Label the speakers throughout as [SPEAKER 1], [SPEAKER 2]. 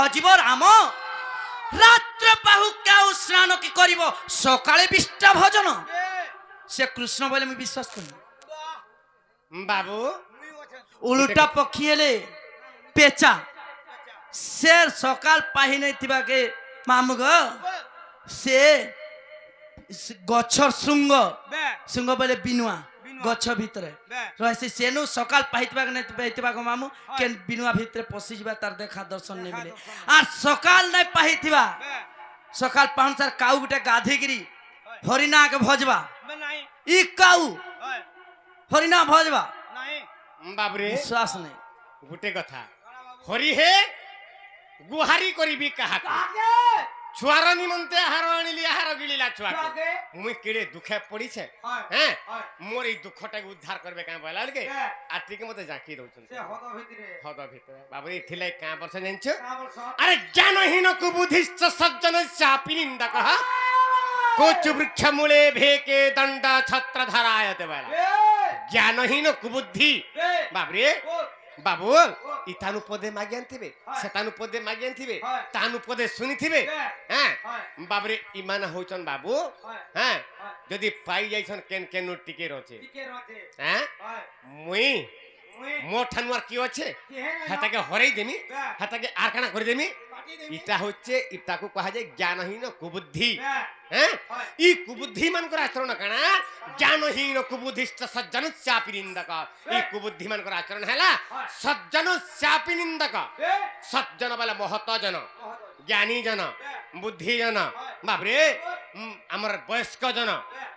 [SPEAKER 1] ভজিব রাম রাত্র পাহু কেউ স্নান কি করিব সকালে বিষ্টা ভজন সে কৃষ্ণ বলে আমি বিশ্বাস করি
[SPEAKER 2] বাবু
[SPEAKER 1] উল্টা পক্ষী এলে পেচা সে সকাল পাহি নাই থিবাকে মামু গো সে গছর শৃঙ্গ শৃঙ্গ বলে বিনুয়া গছ ভিতরে রয়েছে সেনু সকাল পাইতবা নাই পাইতবা গো মামু কেন বিনুয়া ভিতরে পশি যা তার দেখা দর্শন নেই মিলে আর সকাল নাই পাইথিবা সকাল পাঁচার কাউ গুটে গাধিগিরি হরিনাকে ভজবা ই কাউ হরিনা ভজবা
[SPEAKER 2] বাবরে
[SPEAKER 1] বিশ্বাস নেই
[SPEAKER 2] গোটে কথা হরি হে গুহারি করিবি কাহাকে ছুয়ার নিমন্তে আহার আনিলি আহার গিলিলা ছুয়াকে মুই কেড়ে দুঃখে পড়িছে হ্যাঁ মোর এই দুঃখটাকে উদ্ধার করবে কাঁ বলা কে আর ঠিক মতে জাকি দউছন হদ ভিতরে বাবরে থিলে কাঁ বর্ষ জানছ আরে জ্ঞানহীন কুবুদ্ধিষ্ঠ সজ্জন চাপি নিন্দা কহ কোচ বৃক্ষ মূলে ভেকে দণ্ড ছত্র ধারায়তে বলা জ্ঞানহীন কুবুদ্ধি বাবরে বাবু ইতানু পদে মাগি আনথিবে সেতানু পদে মাগি আনথিবে তানু পদে শুনিথিবে হ্যাঁ বাবরে ইমানা হউছন বাবু হ্যাঁ যদি পাই যাইছন কেন কেন টিকে রছে হ্যাঁ মুই মোর ঠানুয়ার কি আছে হাতাকে হরাই দেমি হাতাকে আর কানা করে দেমি ইটা হচ্ছে ইটাকু কহা যায় জ্ঞানহীন কুবুদ্ধি হ্যাঁ ই কুবুদ্ধি মানকর আচরণ কানা জ্ঞানহীন কুবুদ্ধিষ্ঠ সজ্জন চাপি নিন্দক এই কুবুদ্ধি মানকর আচরণ হেলা সজ্জন চাপি নিন্দক সজ্জন বলে মহত জন জ্ঞানী জন বুদ্ধি জন বাবরে আমার বয়স্ক জন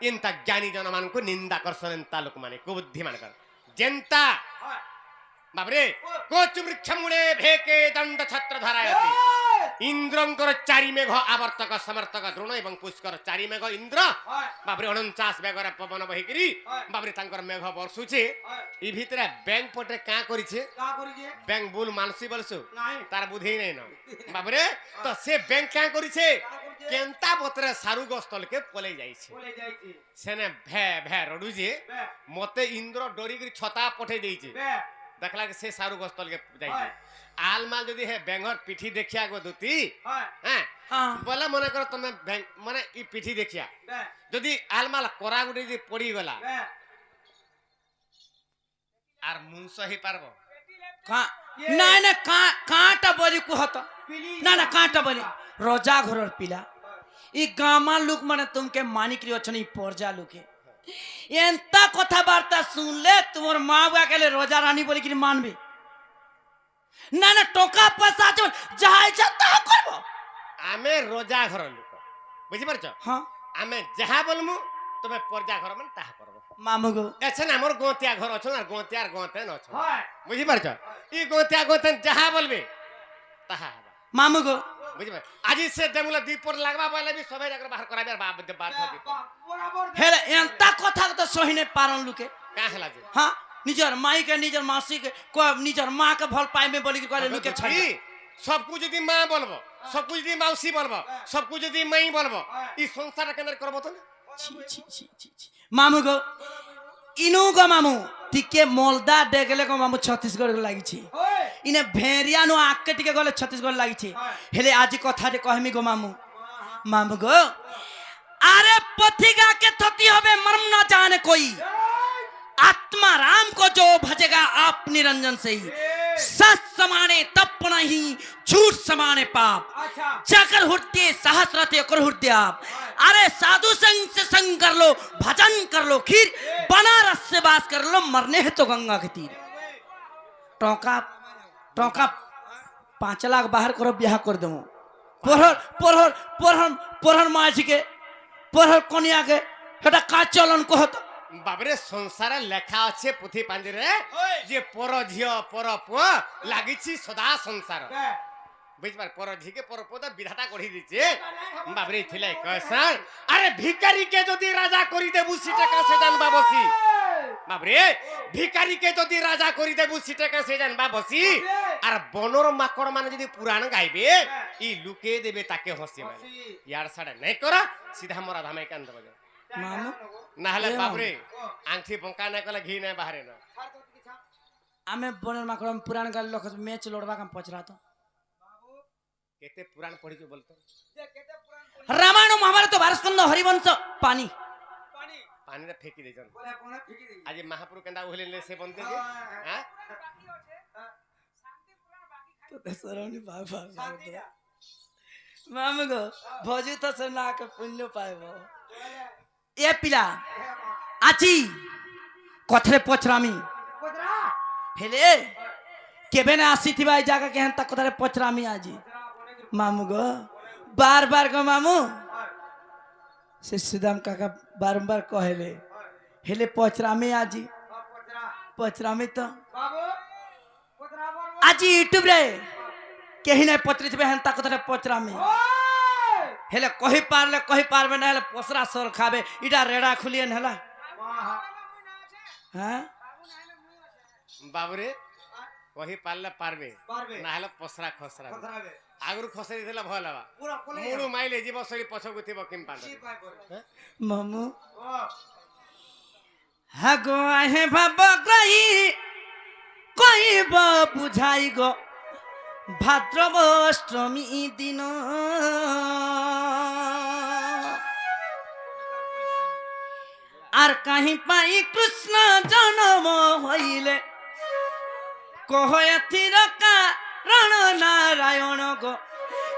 [SPEAKER 2] ইন্তা জ্ঞানী জন মানকু নিন্দা করছন এন্তা লোক মানে কুবুদ্ধি মানকর যেন্তা বাবরে কোচ বৃক্ষ মূলে ভেকে দণ্ড ছত্র ধারায়তি ইন্দ্রঙ্কর চারি মেঘ আবর্তক সমর্থক দ্রোণ এবং পুষ্কর চারি মেঘ ইন্দ্র বাবরে 49 বেগরে পবন বহিকরি বাবরে তাঙ্কর মেঘ বর্ষুছে ই ভিতরে ব্যাংক পটে কা করিছে ব্যাংক বুল মানসি বলছু তার বুদ্ধি নাই না বাবরে তো সে ব্যাংক কা করিছে কেনতা বতরে সারু গস্তলকে পলে যাইছে সেনে ভে ভে রডুছে মতে ইন্দ্র ডরিগরি ছতা পঠে দেইছে দেখলা সে সারু গস্তলকে যাইছে আলমাল যদি হে ব্যাঙর পিঠি দেখিয়া গো দুতি হ্যাঁ বলে মনে করো তুমি মানে ই পিঠি দেখিয়া যদি আলমাল করা গুটি যদি পড়ি গলা আর মুনস হি পারবো
[SPEAKER 1] না না কাঁটা বলি কুহত না না কাঁটা বলি রজা ঘরর পিলা ই গামা লোক মানে তুমকে মানিকরি অছন ই পরজা লোকে এন্তা কথাবার্তা শুনলে তোমার মা বাবা কেলে রোজা রানী বলে কি মানবে না না টাকা পয়সা আছে যাহা ইচ্ছা তাহা করব
[SPEAKER 2] আমি রোজা ঘর লোক বুঝি পারছ
[SPEAKER 1] হ্যাঁ
[SPEAKER 2] আমি যাহা বলমু তুমি পরজা ঘর মানে তাহা করব
[SPEAKER 1] মামু গো
[SPEAKER 2] এছন আমার গোতিয়া ঘর অছন আর গোতিয়া আর গোতেন অছন বুঝি পারছ ই গোতিয়া গোতেন যাহা বলবে তাহা হবে
[SPEAKER 1] মামু গো
[SPEAKER 2] বুঝিবে আজি সে দেমুলা দীপর লাগবা বলে বি সবাই জায়গা বাহার করাবে আর বাপ দে বাদ হবে
[SPEAKER 1] হেলে এন্তা কথা তো সহিনে পারন লোকে
[SPEAKER 2] কা হেলা যে
[SPEAKER 1] হ্যাঁ নিজের মাইকে নিজের মাসিকে নিজের মাকে ভাল পাইবে বলি কি করে লোকে ছাড়ি
[SPEAKER 2] সবকু যদি মা বলবো সবকু যদি মাউসি বলবো সবকু যদি মাই বলবো ই সংসার কেন্দ্র করবো তো না
[SPEAKER 1] মামু গো ইনু গো মামু টিকে মলদা ডেগলে গো মামু ছত্তিশগড় লাগিছি ইনে ভেরিয়ানো আক্কে টিকে গলে ছত্তিশগড় লাগিছি হেলে আজি কথাতে কহমি গো মামু মামু গো আরে पथिका के थती होवे मर्म ना जाने कोई आत्मा राम को जो भजेगा आप निरंजन से ही सच समाने तप नहीं झूठ समाने पाप जाकर हुरते साहस रहते कर हुरते आप अरे साधु संग से संग कर लो भजन कर लो खीर बनारस से बात कर लो मरने है तो गंगा के तीर टोका टोका 5 लाख बाहर करो ब्याह कर दो पोरहर पोरहर पोरहर पोरहर माझी के পরহর কনিয়াকে এটা কাজ চলন কহত
[SPEAKER 2] বাবরে সংসারে লেখা আছে পুথি পাঞ্জরে যে পর ঝিও পর পুয়া লাগিছি সদা সংসার বুঝবার পর ঝিকে পর পুয়া বিধাতা করি দিছে বাবরে থিলে কয়সান আরে ভিখারিকে যদি রাজা করি দেবু সিটাকা সে জানবা বসি বাবরে ভিখারিকে যদি রাজা করি দেবু সিটাকা সে জানবা বসি আর বনর মাকড় মানে যদি পুরাণ গাইবে ই লুকে দেবে তাকে হসি মানে ইয়ার সাড়ে নাই করা সিধা মরা ধামে কান দেব
[SPEAKER 1] মামু
[SPEAKER 2] না হলে বাবরে আংটি বঙ্কা না কলে ঘি না বাহারে না
[SPEAKER 1] আমি বনের মাকড় পুরাণ গাল লোক ম্যাচ লড়বা কাম পচরা তো
[SPEAKER 2] কেতে পুরাণ পড়িছো বলতো?
[SPEAKER 1] রামায়ণ মহাভারত ভারতস্কন্ধ হরিবংশ পানি
[SPEAKER 2] পানিরে ফেকি দেছন। আজ মহাপুরু কেন্দা ওহলিলে সে বনতে যে হ্যাঁ
[SPEAKER 1] মামু গো ভজি তো সে না কে পুণ্য পাইব এ পিলা আছি কথারে পচরামি হেলে কেবে না আসিথিবা এই জায়গা কে হেন্তা কথারে পচরামি আজি মামু গো বারবার গো মামু সে সুদাম কাকা বারম্বার কহেলে হেলে পচরামি আজি পচরামি তো আজি यूट्यूब रे केही नहीं पचरिथिबे हेन्ता कथरे पचरामी हेले कहि पारबे ना हेले पसरा सर खाबे इडा रेडा खुलियन हला हां
[SPEAKER 2] বাবুরে কহি পারলে পারবে না হলে পসরা খসরা আগরু খসরি দিলে ভয় লাগা মুড়ু মাইলে জীব সরি পছকু থিব কিম পান্ড
[SPEAKER 1] মামু হাগো আহে ভাব গ্রাই কইব বুঝাই গো ভাদ্রব অষ্টমী দিন আর কাহি পাই কৃষ্ণ জন্ম হইলে কহ এথির কারণ নারায়ণ গো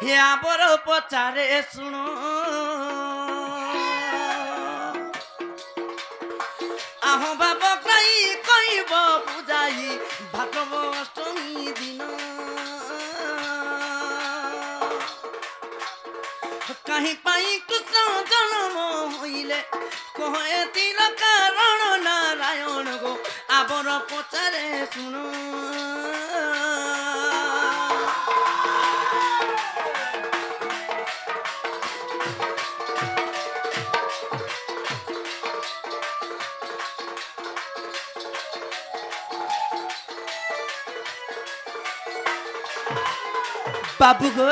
[SPEAKER 1] হে আবর পচারে শুণ আহ বাব গ্রাই কইব বুঝাই ভাদ্রব অষ্টমী দিন কাহি পাই কৃষ্ণ জন্ম হইলে কহে তিল কারণ নারায়ণ গো আবর পচারে শুণ বাবু গো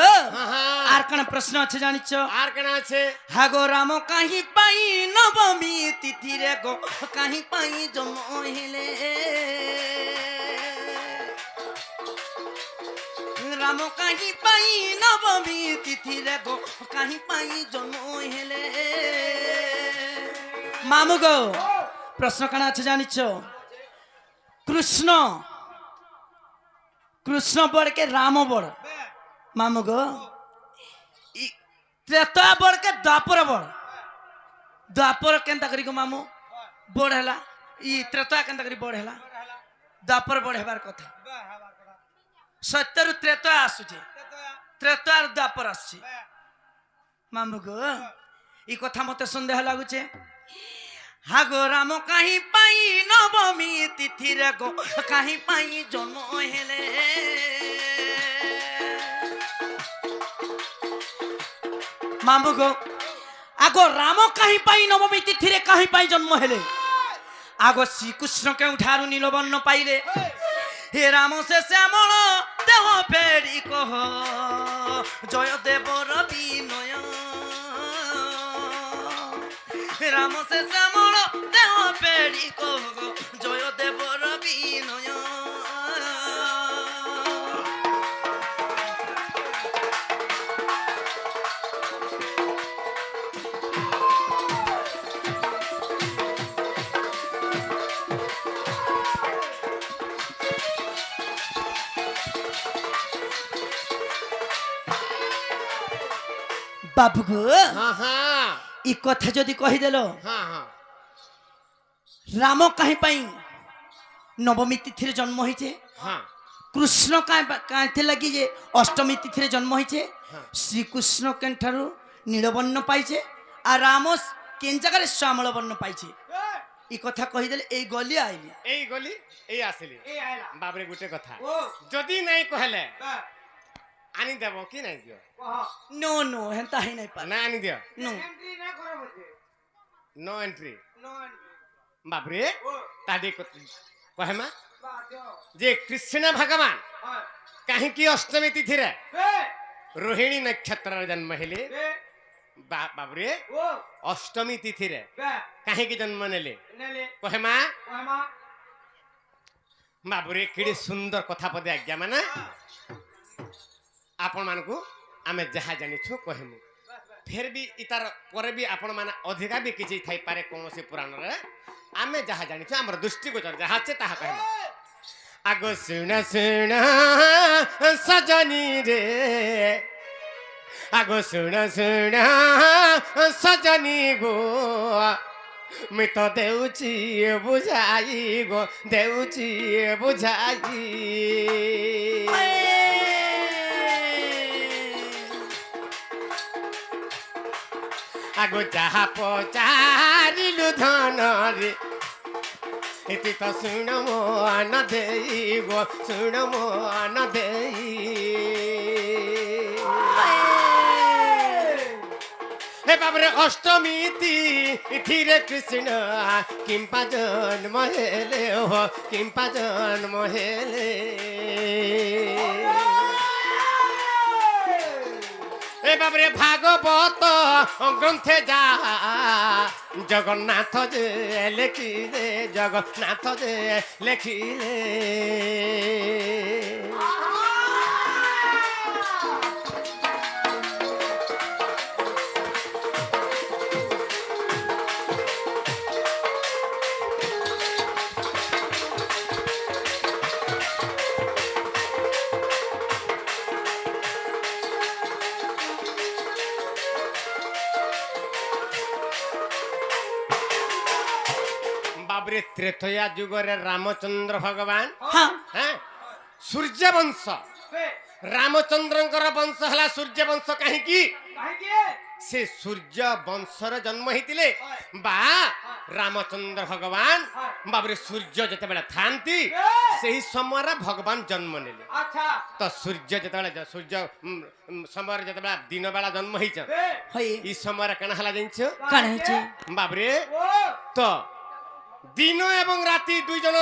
[SPEAKER 1] আর কোন প্রশ্ন আছে জানিছ?
[SPEAKER 2] আর কেন আছে?
[SPEAKER 1] হাগো রাম কাহি পাই নবমী তিথি রে গো কাহি পাই জন্ম হেলে রাম কাহি পাই নবমী তিথি রে গো কাহি পাই জন্ম হেলে মামু গো প্রশ্ন কোন আছে জানিছ? কৃষ্ণ কৃষ্ণ বড়কে রাম বড় মামু গো त्रेता बड़ के द्वापर बड़ द्वापर केंता करी गो मामू बड़ हैला ई त्रेता केंता करी बड़ हैला द्वापर बड़ हेबार कथा सत्यरु त्रेता आसुचे त्रेता और द्वापर आसुचे मामू गो ई कथा मते संदेह लागुचे हागो राम काहि पाई नवमी तिथि रे गो काहि पाई जन्म हेले मामू गो आगो राम कहीं पाई नवमी तिथि रे कहीं पाई जन्म हेले आगो श्री कृष्ण के उठारु नीलवर्ण पाइले हे राम से श्यामल देह फेरी कह जय देवर विनय राम से श्यामल देह फेरी कह जय देवर विनय बाबू गो ई कथा जदि कही देलो राम कहीं पाई नवमी तिथि रे जन्म होइछे कृष्ण काहे लगी जे अष्टमी तिथि रे जन्म होइछे श्री कृष्ण केनठारु नीलवर्ण पाइछे आ राम केन जगह रे श्यामल वर्ण पाइछे ई कथा कही देले एई गली आइली
[SPEAKER 2] एई आसिली बाबरे गुटे कथा जदि नहीं कहले आनी देबो कि नहीं दियो
[SPEAKER 1] नो नो हेंता ही नहीं पा
[SPEAKER 2] ना आनी दियो
[SPEAKER 1] नो
[SPEAKER 3] एंट्री ना करो बोलते
[SPEAKER 2] नो एंट्री
[SPEAKER 3] नो एंट्री
[SPEAKER 2] बाबरे ताडी कहमा
[SPEAKER 3] बात
[SPEAKER 2] जे कृष्ण भगवान
[SPEAKER 3] हां
[SPEAKER 2] काहे की अष्टमी तिथि रे
[SPEAKER 3] ए
[SPEAKER 2] रोहिणी नक्षत्र रे जन्म हेले
[SPEAKER 3] ए
[SPEAKER 2] बाबरे
[SPEAKER 3] ओ
[SPEAKER 2] अष्टमी तिथि रे
[SPEAKER 3] बे
[SPEAKER 2] काहे की जन्म नेले
[SPEAKER 3] नेले
[SPEAKER 2] कहमा
[SPEAKER 3] ओमा
[SPEAKER 2] बाबरे केडी सुंदर कथा पदे आज्ञा माने आपण मानकू आमे जहा जानिछु कहमु फिर भी इतार पर भी आपण माने अधिका भी किछि थाई पारे कोनोसी पुराण रे आमे जहा जानिछु हमर दृष्टि गोचर जहा छे ताहा कहमु आगो सुन सुन सजनी रे आगो सुन सुन सजनी गो मैं तो देउची बुझाई गो देउची बुझाई आगो जहा पचारिलु धन रे इति तो सुन मन देई गो सुन मन देई हे बाबरे अष्टमी तिथिरे कृष्ण किंपा जन्म हेले हो किंपा जन्म हेले हे बाबरे भागवत ग्रंथे जा जगन्नाथ जे लेखिले जगन्नाथ जे लेखिले बाबरे त्रेतया जुगरे रामचंद्र भगवान
[SPEAKER 1] हाँ
[SPEAKER 2] हैं सूर्य वंश रामचंद्रंकर वंश हला सूर्य वंश काहे की से सूर्य वंशर जन्म हेतिले बा रामचंद्र भगवान बाबरे सूर्य जते बेला थांती सेही समय भगवान जन्म नेले
[SPEAKER 3] अच्छा
[SPEAKER 2] तो सूर्य जते बेला सूर्य समय जते बेला दिन बेला जन्म हेछ
[SPEAKER 1] होई
[SPEAKER 2] ई समय कना हला जइछ
[SPEAKER 1] कान है छे
[SPEAKER 2] बाबरे
[SPEAKER 3] ओ
[SPEAKER 2] तो दिन एवं राति दुई जन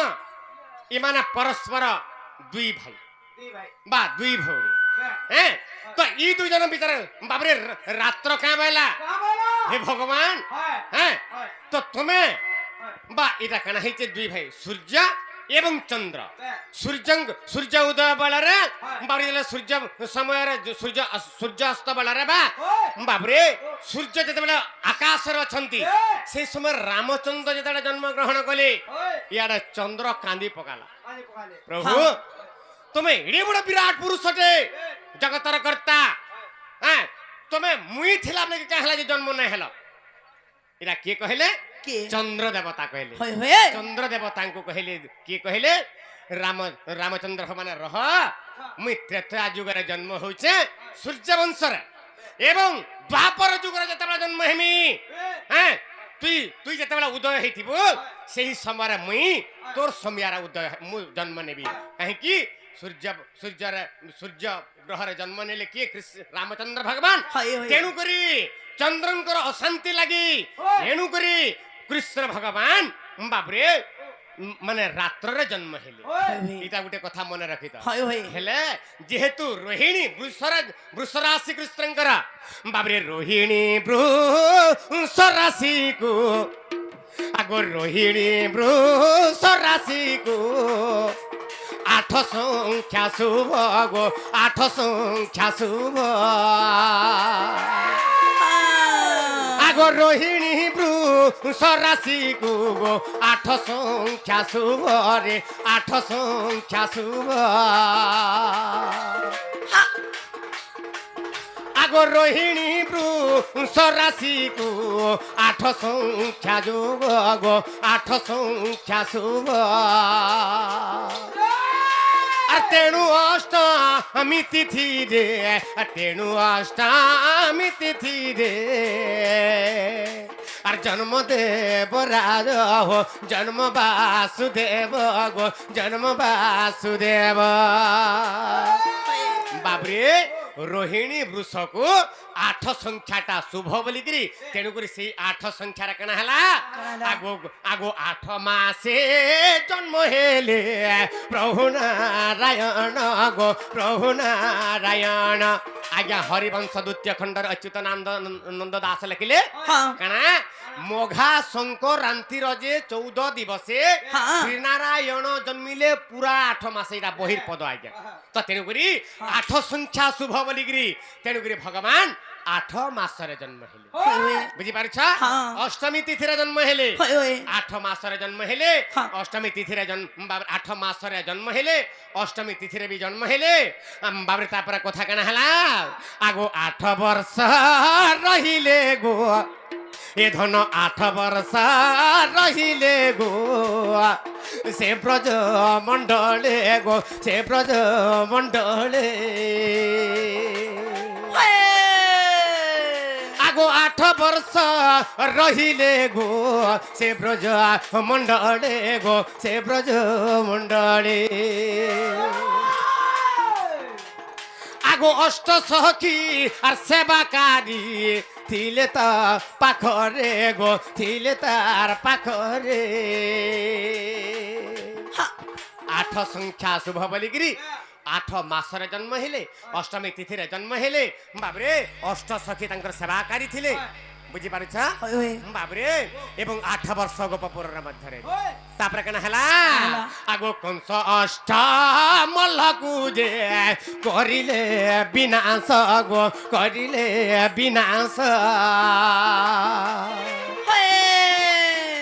[SPEAKER 2] इमाने परस्पर दुई भाई
[SPEAKER 3] दी भाई
[SPEAKER 2] बा दुई भौणी हैं तो ई दुई जन भीतर बाबरे रात्र का बेला
[SPEAKER 3] का बोलो
[SPEAKER 2] हे भगवान
[SPEAKER 3] हाय
[SPEAKER 2] हैं
[SPEAKER 3] हाय
[SPEAKER 2] तो तुम्हें बा इटा कना हेचे दुई भाई सूर्य एवं चंद्र सूर्य उदय बेला रे बाबरे जले सूर्य समय रे सूर्य अस्त बेला रे बा बाबरे सूर्य जते बेला आकाश रे अछंती से समय रामचंद्र जते जन्म ग्रहण कले यार चंद्र कांदी पकाला
[SPEAKER 3] आनी पकाले
[SPEAKER 2] प्रभु तुम्हें एडे बड़ विराट पुरुष टे जगतर कर्ता हैं तुम्हें मुई थिला ने कहला जे जन्म नै हेलो इरा के कहले
[SPEAKER 1] के
[SPEAKER 2] चंद्र देवता कहले
[SPEAKER 1] होय होय
[SPEAKER 2] चंद्र देवता को कहले के कहले रामचंद्र भगवान रह मुई त्रेता जुगरे जन्म होइछे सूर्य वंश रे एवं द्वापर जुगरे जतबेला जन्म हेमी हैं तुई जतबेला उदय हेतिबो सेही समय मुई तोर समयारा उदय मु जन्म नेबी काहे की सूर्य ग्रह रे जन्म नेले के रामचंद्र भगवान
[SPEAKER 1] हाय हाय
[SPEAKER 2] तेणु करी चंद्रंकर अशांति लगी तेणु करी कृष्ण भगवान बाबरे माने रात्र रे जन्म हेले इटा गुटे कथा मन रखिता
[SPEAKER 1] हाय हाय
[SPEAKER 2] हेले जेहेतु रोहिणी वृष राशि कृष्णंकर बाबरे रोहिणी वृष राशि को आगो रोहिणी वृष राशि को 8 संख्या शुभ गो 8 संख्या शुभ आगो रोहिणी वृष राशि को 8 संख्या शुभ रे 8 संख्या शुभ आगो रोहिणी वृष राशि को 8 संख्या जोग गो 8 संख्या शुभ तेणु अष्टमी तिथि रे तेणु अष्टमी तिथि रे और जन्म देव राज हो जन्म वासुदेव गो जन्म वासुदेव बाबरे रोहिणी वृष को 8 संख्याटा शुभ बोलिकी तेणुक से 8 संख्यार कण है आगो आगो 8 मासे जन्म हेले प्रभु नारायण गो प्रभु नारायण आज्ञा हरिवंश द्वितीय खंडर अच्युतानंद दास लिखिले कणा मोघा संक्रांति रजे 14 दिवसे श्री नारायण जन्मिले पूरा 8 मास बहिर्पद आज्ञा तो तेणुक 8 संख्या शुभ ବୋଲିକିରି ତେଣୁକରି ଭଗବାନ 8 ମାସରେ ଜନ୍ମ ହେଲେ
[SPEAKER 1] ହଏ
[SPEAKER 2] ବୁଝିପାରୁଛ
[SPEAKER 1] ହଁ।
[SPEAKER 2] ଅଷ୍ଟମୀ ତିଥିରେ ଜନ୍ମ ହେଲେ
[SPEAKER 1] ହଏ
[SPEAKER 2] 8 ମାସରେ ଜନ୍ମ ହେଲେ
[SPEAKER 1] ହଁ।
[SPEAKER 2] ଅଷ୍ଟମୀ ତିଥିରେ 8 ମାସରେ ଜନ୍ମ ହେଲେ ଅଷ୍ଟମୀ ତିଥିରେ ବି ଜନ୍ମ ହେଲେ ବାବରେ ତାପରେ କଥା କାଣା ହେଲା ଆଗो 8 ବର୍ଷ ରହିଲେ ଗো এ ধন 8 বর্ষ রহিলে গো সে ব্রজ মন্ডলে গো সে ব্রজ মন্ডলে আগো 8 বর্ষ রহিলে গো সে ব্রজ মন্ডলে গো সে ব্রজ মন্ডলে আগো অষ্ট সখী আর সেবাকারী থিলে তা পাখরে গো থিলে তার পাখরে 8 সংখ্যা শুভ বলিগিরি 8 মাসরে জন্ম হেলে অষ্টমী তিথিরে জন্ম হেলে বাবরে অষ্ট সখী তাঙ্কর সেবাকারী থিলে বুঝি পারছ
[SPEAKER 1] হয়ে
[SPEAKER 2] বাবরে এবং 8 বর্ষ গোপপুরের মধ্যে তারপরে কেন হেলা আগো কংস অষ্টমলকু যে করিলে বিনাশ গো করিলে বিনাশ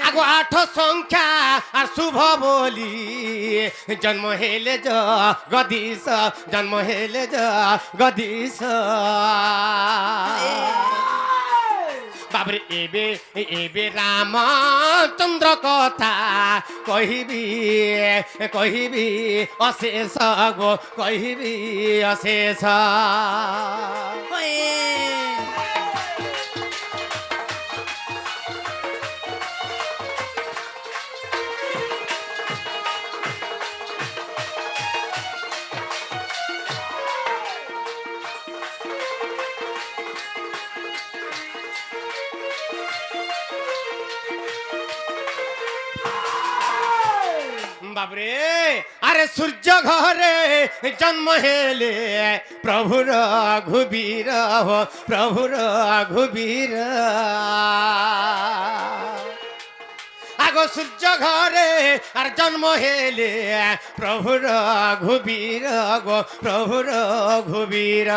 [SPEAKER 2] আগো 8 সংখ্যা আর শুভ বলি জন্ম হেলে জগদীশ জন্ম হেলে জগদীশ বাবরে এবে এবে রামচন্দ্র কথা কহিবি কহিবি অশেষ গো কহিবি অশেষ বাবরে আরে সূর্য ঘরে জন্ম হেলে প্রভুর ঘুবীর প্রভুর ঘুবীর আগো সূর্য ঘরে আর জন্ম হেলে প্রভুর ঘুবীর গো প্রভুর ঘুবীর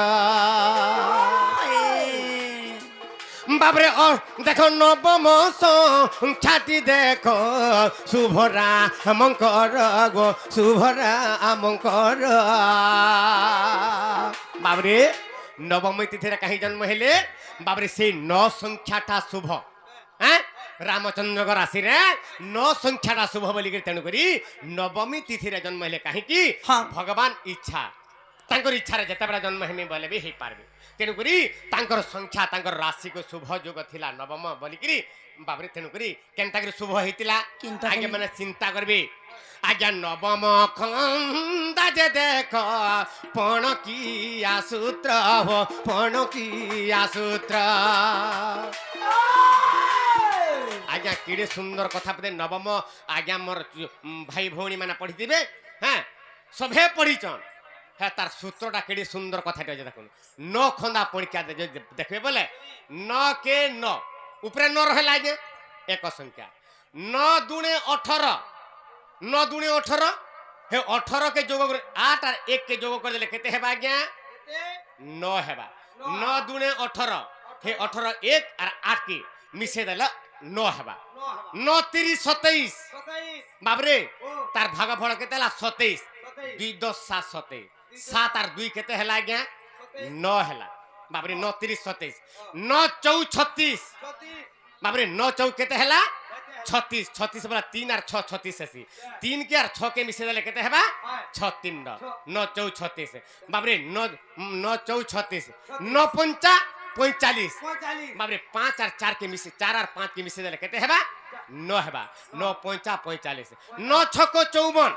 [SPEAKER 2] বাবরে দেখো নবম ছাতি দেখো শুভরা মঙ্কর গো শুভরা মঙ্কর বাবরে নবমী তিথিরে কাহি জন্ম হেলে বাবরে সেই 9 সংখ্যাটা শুভ হ্যাঁ রামচন্দ্র রাশিরে 9 সংখ্যাটা শুভ বলি তেণু করি নবমী তিথিরে জন্ম হেলে কাহিকি
[SPEAKER 1] হ্যাঁ।
[SPEAKER 2] ভগবান ইচ্ছা তাঙ্কর ইচ্ছারে যেতেবেলে জন্ম হেমি বলে বি হই পারবে তেণুকরি তাঙ্কর সংখ্যা তাঙ্কর রাশিকে শুভ যোগ থিলা নবম বলিকি বাবরে তেণুকরি কেনতাকরি শুভ হইতিলা
[SPEAKER 1] কেনতা
[SPEAKER 2] আগে
[SPEAKER 1] করি?
[SPEAKER 2] মানে চিন্তা করবি আজ্ঞা নবম খন্দা যে দেখ পণ কি আসূত্র হো পণ কি আসূত্র আজ্ঞা কিড়ে সুন্দর কথা পদে নবম আজ্ঞা মোর ভাই ভৌণী মানে পড়িথিবে হ্যাঁ সভে পড়িছন হ্যাঁ তার সূত্রটা কেড়ে সুন্দর কথাটা আছে দেখুন ন খন্দা পরীক্ষা দেখবে বলে ন কে ন উপরে ন রহলা যে এক সংখ্যা 9 দুনে 18 9 দুনে 18 হে 18 কে যোগ করে 8 আর 1 के যোগ করে দিলে কেতে হেবা আজ্ঞা 9 হেবা 9 দুনে 18 হে 18 1 আর 8 के মিশে দেলা 9 হেবা 9 30 27 বাবরে তার ভাগফল কেতে হলা 27 2 10 7 27 7 আর 2 কেতে হেলা আজ্ঞা 9 হেলা বাবরে 9 30 27 9 4 36 বাবরে 9 4 কেতে হেলা 36 36 बोला 3 और 6 36 ऐसी 3 के और 6 के मिसे देले केते हेबा 6 3 9 4 36 बाबरे 9 9 4 36 9 5 45 बाबरे 5 और 4 के मिसे 4 और 5 के मिसे देले केते हेबा 9 हेबा 9 5 45 9 6 को 54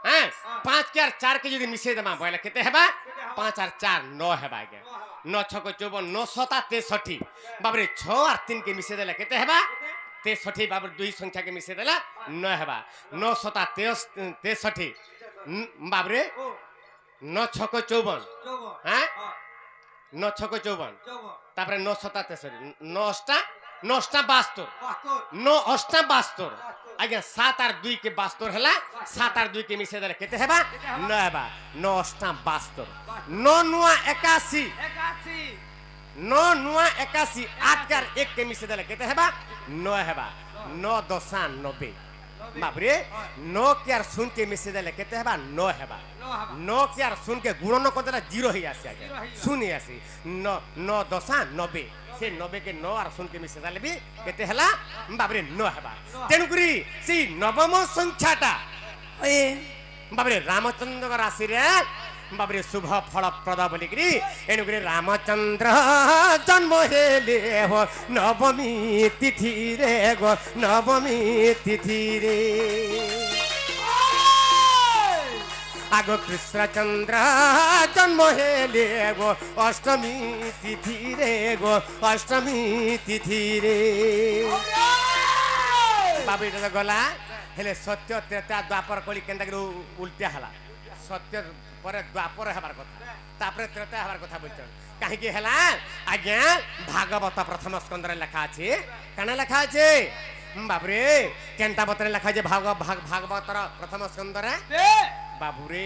[SPEAKER 2] हैं 5 के और 4 के यदि मिसे देमा बोले केते हेबा 5 और 4 9 हेबा के 9 6 को 54 9 7 63 बाबरे 6 और 3 के मिसे देले केते हेबा 63 बाबर 2 संख्या के मिसे देला 9 हेबा 9 7 63 बाबरे 9 6 को 54 हैं 9 6 को 54 तापरे 9 7 63 9 8 নষ্টা 72 नो अष्टा 72 आज्ञा 7 और 2 के 72 हला 7 और 2 के मिसे देले केते हेबा न हेबा 9 अष्टा 72 9 नुआ 81 9 नुआ 81 8 कर 1 के मिसे देले केते हेबा 9 हेबा 9 दशा 90 बाबरे 9 के यार सुन के मिसे देले केते हेबा 9 हेबा 9 के यार सुन के गुणन को देला 0 ही आसी आगे सुन ही आसी 9 दशा 90 से 90 के 9 और सुन के मिसे देले भी केते हला बाबरे 9 हेबा तेनुकुरी सी नवम संख्याटा
[SPEAKER 1] ए
[SPEAKER 2] बाबरे रामचंद्र राशि रे बाबरे शुभ फल प्रद बोलिकरी एनुकुरी रामचंद्र जन्म हेले हो नवमी तिथि रे गो नवमी तिथि रे आगो कृष्णचंद्र जन्म हेले गो अष्टमी तिथि रे गो अष्टमी तिथि रे बाबू এটা গলা হেলে সত্য ত্রেতা দ্বাপর কলি কেনতা করে উল্টা হলা সত্য পরে দ্বাপর হবার কথা তারপরে ত্রেতা হবার কথা বলছেন কাহিকি হেলা আজ্ঞা ভাগবত প্রথম স্কন্ধরে লেখা আছে কেন লেখা আছে বাবুরে কেনতা বতরে লেখা আছে ভাগবতর প্রথম স্কন্ধরে বাবুরে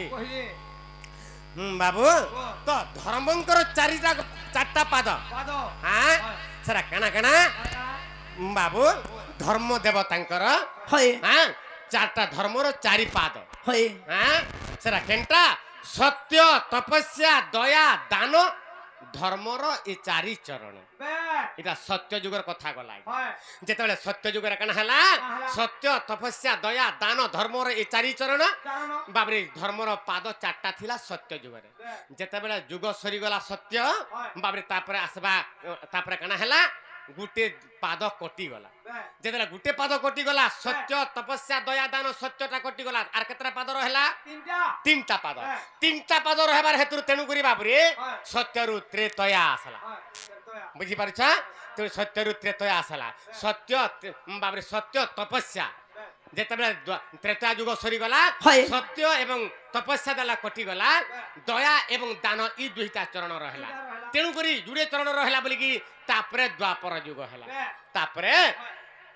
[SPEAKER 2] বাবু তো ধর্মঙ্কর চারটা পাদ হ্যাঁ সেটা কেনা কেনা বাবু ধর্ম দেবতাঙ্কর
[SPEAKER 1] হয়
[SPEAKER 2] হ্যাঁ চারটা ধর্মর চারি পাদ
[SPEAKER 1] হয়
[SPEAKER 2] হ্যাঁ সেটা কেনটা সত্য তপস্যা দয়া দান ধর্মর এ চারি চরণ এটা সত্য যুগের কথা গলা যেতবে সত্য যুগের কেন হেলা সত্য তপস্যা দয়া দান ধর্মর এ চারি চরণ বাবরে ধর্মর পাদ চারটা থিলা সত্য যুগের যেতবে যুগ সরিগলা সত্য বাবরে তারপরে আসবা তারপরে কেন হেলা গুটে পাদ কটি গলা যেতবে গুটে পাদ কটি গলা সত্য তপস্যা দয়া দান সত্যটা কটি গলা আর কেতটা পাদ রহলা তিনটা পাদ রহবার হেতু তেণু করি বাবরে সত্যরু ত্রেতয়া আসলা বুঝি পারছ তুমি সত্যরু ত্রেতয়া আসলা সত্য বাবরে সত্য তপস্যা যেতবে ত্রেতয়া যুগ সরিগলা সত্য এবং তপস্যা দেলা কটি গলা দয়া এবং দান ই দুইটা চরণ রহলা তেণু করি জুড়ে চরণ রহলা বলি কি তারপরে দ্বাপর যুগ হেলা তারপরে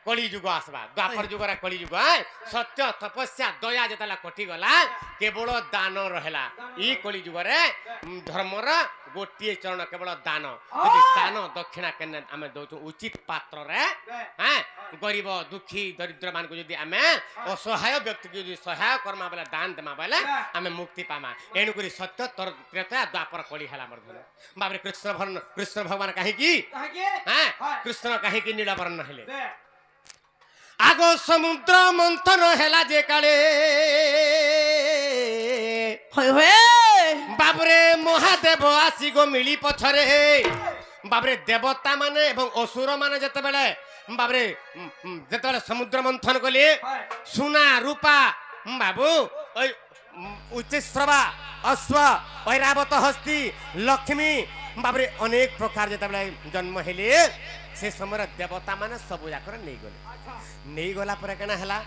[SPEAKER 2] কলি যুগ আসবা দ্বাপর যুগরে কলি যুগ সত্য তপস্যা দয়া যেতলা কটি গলা কেবল দান রহলা ই কলি যুগরে ধর্মর গোটিয়ে চরণ কেবল দান যদি দান দক্ষিণা কেন আমি দৌছু উচিত পাত্রে হ্যাঁ গরিব দুঃখী দরিদ্র মানুষ যদি আমি অসহায় ব্যক্তি যদি সহায় কর্মা বেলা দান দেমা বেলে আমি মুক্তি পামা এণুকরি সত্য ত্রেতা দ্বাপর কলি হেলা মোর ধরে বাবরে কৃষ্ণ ভগবান কাহিকি হ্যাঁ কৃষ্ণ কাহিকি নীলবর্ণ হেলে আগ সমুদ্র মন্থন হেলা যে কালে
[SPEAKER 1] হয় হয়
[SPEAKER 2] বাবরে মহাদেব আসি গো মিলি পথরে বাবরে দেবতা মানে এবং অসুর মানে যেতবেলে বাবরে যেতবেলে সমুদ্র মন্থন কলি সোনা রূপা বাবু ওই উচ্চশ্রবা অশ্ব ঐরাবত হস্তি লক্ষ্মী বাবরে অনেক প্রকার যেতবেলে জন্ম হেলে সে সময় দেবতা মানে সবু যাকরে নেই গলে নেই গলা পরে কেনা হেলা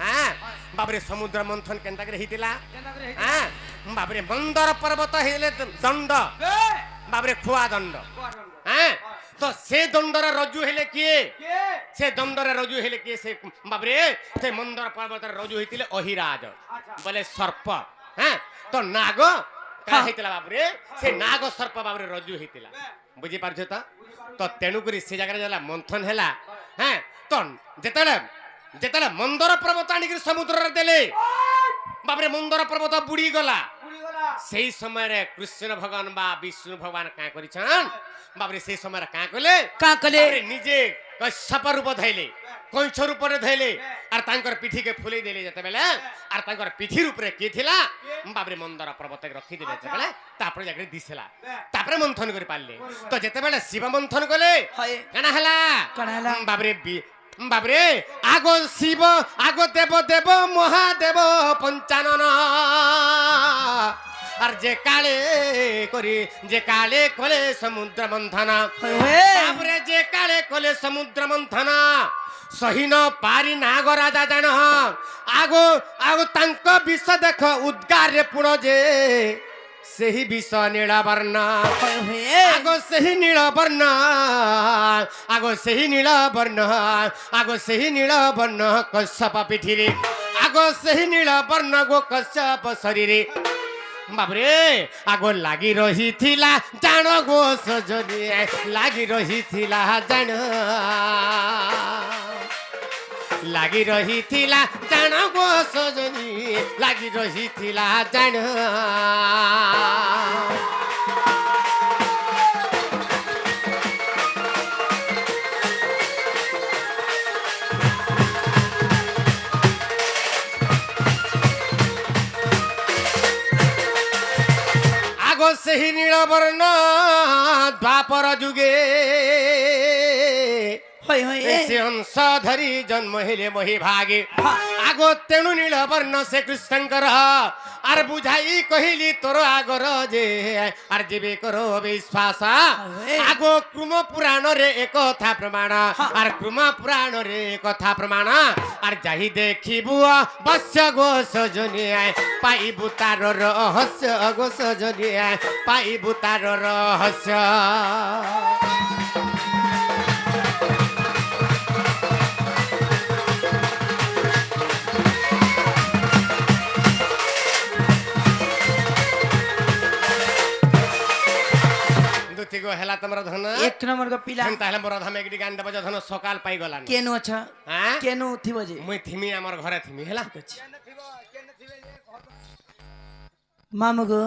[SPEAKER 2] হ্যাঁ বাবরে সমুদ্র মন্থন কেনতা করে হিতিলা হ্যাঁ বাবরে মন্দর পর্বত হেলে দণ্ড বাবরে খুয়া দণ্ড হ্যাঁ তো সে দণ্ডর রজু হেলে কিয়ে সে দণ্ডর রজু হেলে কিয়ে সে বাবরে সে মন্দর পর্বতের রজু হইতিলে অহিরাজ বলে সর্প হ্যাঁ তো নাগ কা হইতিলা বাবরে সে নাগ সর্প বাবরে রজু হইতিলা বুঝি পারছো তো তেণু করি সে জায়গায় যারা মন্থন হেলা হ্যাঁ তো যেতলে মন্দর পর্বত আনিকি সমুদ্রে দেলে বাবরে মন্দর পর্বত বুড়ি গলা সেই সময় কৃষ্ণ ভগবান বা বিষ্ণু ভগবান কা করিছন বাবরে সেই সময় কা কলে নিজে কশ্যপ রূপ ধইলে কইছ রূপরে ধইলে আর তাঙ্কর পিঠিকে ফুলেই দেলে যেতেবেলে আর তাঙ্কর পিঠির উপরে কি থিলা বাবরে মন্দর পর্বত রখি দিলে যেতেবেলে তারপরে যাকে দিছিলা তারপরে মন্থন করে পারলে তো যেতেবেলে শিব মন্থন কলে কানা হেলা বাবরে বাবরে আগ শিব আগ দেব দেব মহাদেব পঞ্চানন আর যে কালে কলে সমুদ্র মন্থন তারপরে যে কালে কলে সমুদ্র মন্থন সহিন পারি নাগ রাজা জান আগ তাঙ্ক বিষ দেখ উদ্গারে পুণ যে ସେହି ବିଷ ନୀଳ ବର୍ଣ୍ଣ
[SPEAKER 1] ହଏ ହଏ
[SPEAKER 2] ଆଗ ସେହି ନୀଳ ବର୍ଣ୍ଣ ଆଗ ସେହି ନୀଳ ବର୍ଣ୍ଣ ଆଗ ସେହି ନୀଳ ବର୍ଣ୍ଣ କଶ୍ୟପ ପିଠିରେ ଆଗ ସେହି ନୀଳ ବର୍ଣ୍ଣ ଗୋ କଶ୍ୟପ ଶରୀରେ ବାବୁରେ ଆଗ ଲାଗି ରହିଥିଲା ଜାଣ ଗୋ ସଜନୀ ଲାଗି ରହିଥିଲା ଜାଣ লাগি রহিথিলা জাণ গো সজনী লাগি রহিথিলা জাণ আগ সেই নীলবর্ণ দ্বাপর যুগে
[SPEAKER 1] হয়ে হয়ে
[SPEAKER 2] ସେ ଅଂଶ ଧରି ଜନ୍ମ ହେଲେ ମହି ଭାଗେ
[SPEAKER 1] ହଁ।
[SPEAKER 2] ଆଗ ତେଣୁ ନୀଳ ବର୍ଣ୍ଣ ସେ କୃଷ୍ଣଙ୍କର ଆର ବୁଝାଇ କହିଲି ତୋର ଆଗର ଯେ ଆର ଯେବେ କର ବିଶ୍ୱାସ ଆଗ କୃମ ପୁରାଣରେ ଏକଥା ପ୍ରମାଣ ଆର କୃମ ପୁରାଣରେ ଏକଥା ପ୍ରମାଣ ଆର ଯାଇ ଦେଖିବୁ ବସ୍ୟ ଗୋ ସଜନୀ ପାଇବୁ ତାର ରହସ୍ୟ ଗୋ ସଜନୀ ପାଇବୁ ତାର ରହସ୍ୟ ଦୁତିଗୋ ହେଲା ତମର ଧନ
[SPEAKER 1] এক নম্বর গো পিলা
[SPEAKER 2] ତାହେଲେ ମୋର ଧାମେ ଏକଟି ଗାନ ଦେବ ଧନ ସକାଳ ପାଇଗଲାନି
[SPEAKER 1] কেনু অছ
[SPEAKER 2] ଆଁ?
[SPEAKER 1] কেনু থিব যে
[SPEAKER 2] ମୁଇଁ ଥିମି ଆମର ଘରେ ଥିମି ହେଲା
[SPEAKER 1] মামু গো